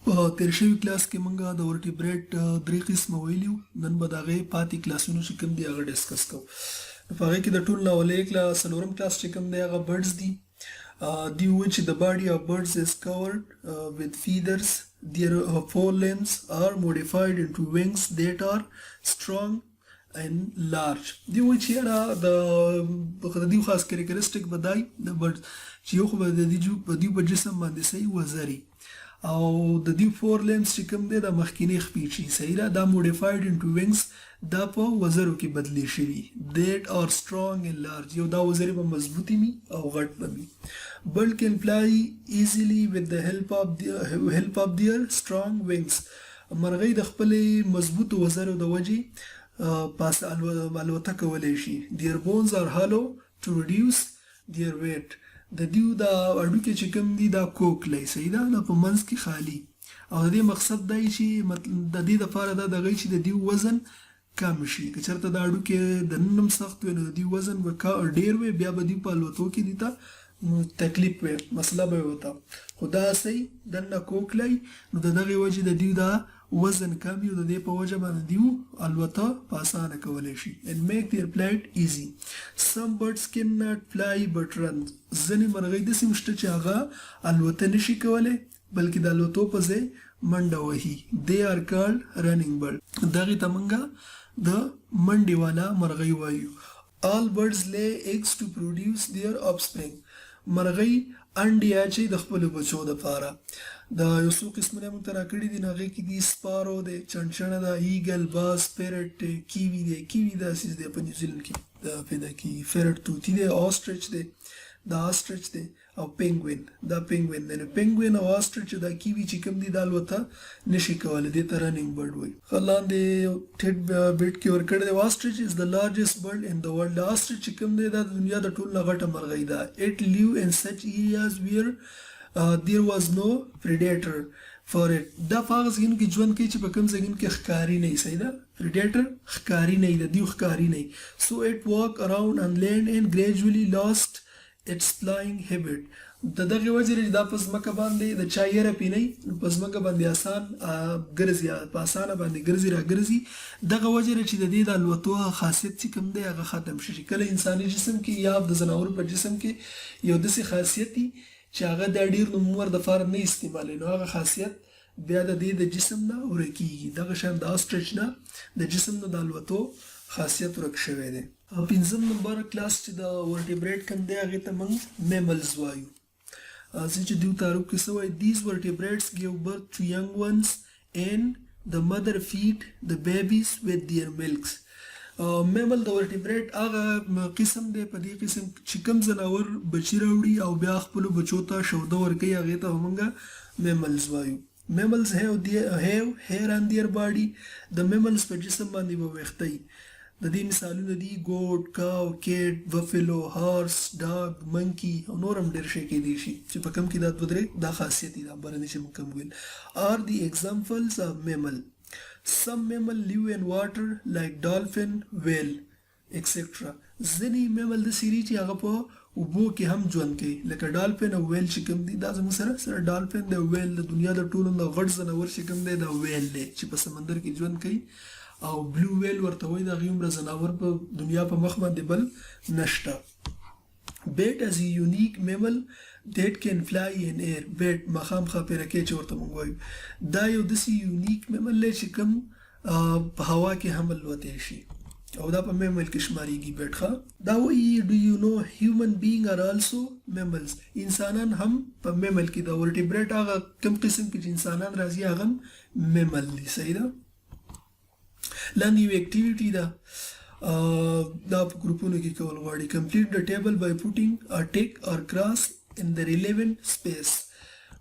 په تیر شوي کلاس کې مونږه د ورټیبریټ درې قسمه ویلي وو. نن به د هغې پاتې کلاسونو چې کوم دي هغه ډسکس کوو. په هغې کې د ټول نه اولنی کلاس څلورم کلاس چې کوم دی هغه برډز دي. دوی وویل چې the body of birds is covered with feathers. Their forelimbs are modified into wings that are strong and large. دی وایي چې یاره د دوی خاص کریکټریسټیک به دی د برډ چې یو خو به د دوی په جسم باندې صحیح وزري او د دې فور لیمز چې کوم دی د مخکینی خپې چې صحیح ده دا موډیفاید انټو وینګز دا په وزرو کې بدلی شوي دیټ آر سترونګ اینډ لارج یو دا وزرې به مضبوطې وي او غټ به وي. برډ کین فلای ایزیلی with the help of their strong wings. مرغۍ د خپلې مضبوطو وزرو د وجې پاس الوته کولی شي. their bones are hollow to reduce their weight. د دیو دا اډوکې چې کوم دي دا کوکلی صحیح ده دا په منځ کې خالی او د دې مقصد دی چې د دې دپاره دا دغه چې د دیو وزن کم شي که چېرته دا اډوکې د نن سخت وي نو د دیو وزن به ډېر وي بیا به دوی په الوتو کې دي ته تکلیف وي مسله به یې وته خو دا صحیح دننه کوکلی نو د دغې وجې د دیو دا وزن کم وي او د دې په وجه باندې دیو الوته په اسانه کولی شي and make their flight easy. Some birds cannot fly but run. ځینې مرغۍ داسې شته چې هغه الوته نشي کولی بلکې د الوتو په ځای منډه وهي. They are called running bird. دغې ته موږ د منډې والا مرغۍ وایو. All birds lay eggs to produce their offspring. مرغۍ انډې اچوي د خپلو بچو دپاره. د یو څو قسمونه موږ ته راکړي دي نو هغې کې دي سپارو دی چنچڼه ده ایګل باز پیرټ دی کیوي دی کیوي داسې دی په نیوزیلند کې پیدا کېږي فیرټ طوطي دی آسټریچ دی دا آسټریچ دی او پینګوین دا پینګوین دی نو پینګوین او آسټریچ دا کیوي چې کوم دي دا الوته نشي کولی دې ته رننګ برډ وایي. ښه لاندې ټیټ بیټ کې ورکړی دی آسټریچ از د لارجسٹ برډ ان د ورلډ. آسټریچ چې کوم دی دا د دنیا د ټولو نه غټه مرغۍ ده. اټ لیو ان سچ ایریاز ویر there was no predator for it. دا په هغه ځایونو کې ژوند کوي چې په کوم ځایونو کې ښکاري نه وي صحیح ده predator ښکاري نه وي د دیو ښکاري نه وي. so it walked around on land and gradually lost its flying habit. د دغې وجې چې دا په ځمکه باندې د چا یره پې نه وي نو په ځمکه باندې آسان ګرځي په اسانه باندې ګرځي راګرځي دغه وجې چې د دې د الوتو خاصیت چې کوم دی هغه ختم شي. کله انساني جسم کې یا د ځناورو په جسم کې یو داسې خاصیت دی چې هغه د ډېر نومور دپاره نه استعمالوي نو هغه خاصیت بیا د دې د جسم نه ورکېږي. دغه شان د آسټریچ نه د جسم نه د الوتو خاصیت ورک شوی دی. پنځم نمبر کلاس چې د ورټیبریټ کوم دی هغې ته موږ میملز وایو. چې دیو تعارف کې څه وایي these vertebrates give birth to young ones and the mother feed the babies with their milks. میمل د ورټیبریټ هغه قسم دی په دې قسم چې کوم ځناور بچي راوړي او بیا خپلو بچو ته شوده ورکوي هغې ته موږ میملز وایو. میملز have hair on their body. د میملز په جسم باندې به ویښته وي. د دې مثالونه دي ګوټ کاو کیټ بفلو هارس ډاګ منکي او نور هم ډېر شی کیدی شي چې په کوم کې دا دوه درې دا خاصیت دي دا برنې چې موږ کوم ویل are the examples of mammal. Some mammal live in water like dolphin, whale, etc. ځینې میمل د سیری چې هغه په اوبو کې هم ژوند کوي لکه ډالفین او ویل چې کوم دي دا زموږ سره ډالفین دی ویل د دنیا د ټولو نه غټ ځناور چې کوم دی دا ویل دی چې په سمندر کې ژوند کوي او بلو ویل ورته وایي د هغې عمره ځناور په دنیا په مخ باندې بل نشته. بیټ از a unique mammal that can fly in air. بیټ مخامخا پیرکې چې ورته موږ وایو دا یو داسې یونیک میمل دی چې کوم په هوا کې هم الوتی شي او دا په میمل کې شمارېږي. بیټ ښه دا وایي do you know human being are also mammals. انسانان هم په میمل کې د ورټیبریټ هغه کوم قسم کې چې انسانان راځي هغه هم میمل دي صحیح ده. لاندې یو اکټیویټي ده دا په ګروپونو کې کول غواړي. complete the table by putting a tick or cross in the relevant space.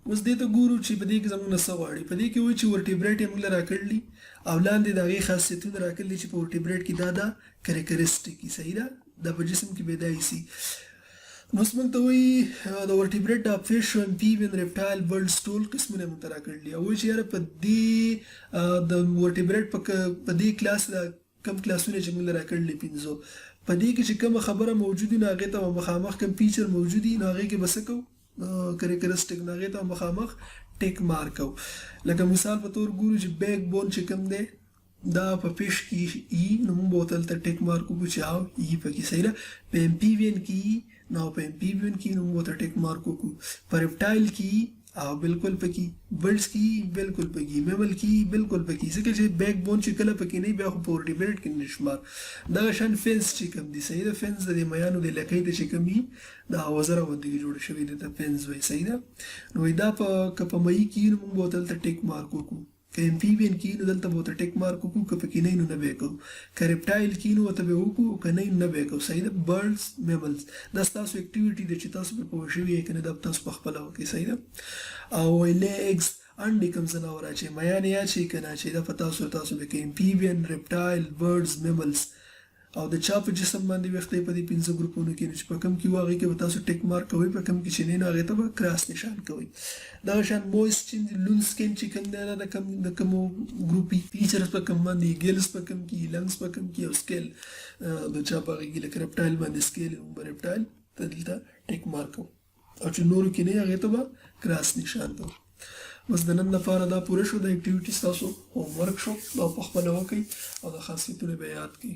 اوس دې ته ګورو چې په دې کې زموږ نه څه غواړي. په دې کې وایي چې ورټیبریټ یې موږ له راکړلي او لاندې د هغې خاصیتونه راکړلي چې په ورټیبریټ کې دا دا کریکټریسټیک دي صحیح ده دا په جسم کې پیدا شي. نو اوس موږ ته وایي د ورټیبریټ د فش امفیبین ریپټایل برډز ټول قسمونه موږ ته راکړلي او وایي چې یاره په دې د ورټیبریټ په دې کلاس د کم کلاسونه چې موږ له راکړلي پنځو په دې کې چې کومه خبره موجود وي نو هغې ته مخامخ کوم فیچر موجود وي نو هغې کې به څه کوو کریکټریسټیک نو هغې ته مخامخ ټیک مارک کوو. لکه مثال په تور ګورو چې بیک بون چې کوم دی دا په فش کې ای نو موږ به ورته هلته ټیک مارک وکړو چې او ای پکې صحیح ده. په امپیوین کې نو په امپیوین کې نو موږ ورته ټیک مارک وکړو. په ریپټایل کې او بالکل پکې، برډز کې بالکل پکې، میمل کې بالکل پکې، ځکه چې بیک بون چې کله پکې نه بیا خو په ورټیبریټ کې نشمار. دغه شان فینس چې کوم دي صحیح ده، فینس د میانو د لکۍ ته چې کوم وي دا وزره غوندې جوړ شوی دی ته فینس وایي صحیح ده. نو دا که په مئی کې نو موږ به ورته هلته ټیک مارک وکړو. که امفیبین کې نو دلته به ورته ټیک مارک وکړو، که پکې نه نو نه به یې کوو. که ریپټایل کې نو ورته به وکړو، که نه نه به یې کوو صحیح ده. برډز، میملز دا ستاسو اکټیویټي ده چې تاسو پرې پوه شوي یې که نه دا تاسو پخپله وکړئ صحیح ده. او لیګز انډې کوم ځناور اچوي میانې اچوي که نه اچوي دا په تاسو به کوي. امفیبین، ریپټایل، برډز، میملز او د چا په جسم باندې ویښته په دې 5 ګروپونو کې نو چې په کوم کې وو هغې کې به تاسو ټیک مارک کوئ، په کوم کې چې نه نو هغې ته به کراس نشان کوئ. دغه شان مویسټ لون سکن چې کوم دی دا د کومو ګروپي فیچرز په کوم باندې، ګیلز په کوم کې، لنګز په کوم کې او سکیل د چا په هغې کې لکه ریپټایل باندې سکیل به ریپټایل ته دلته ټیک مارک کوو او چې نورو کې نه هغې ته به کراس نشان کوو. بس د نن لپاره دا پوره شو. د اکټیویټي ستاسو هوم ورک شو، دا پخپله وکړئ او د خاصیتونه به یاد کړئ.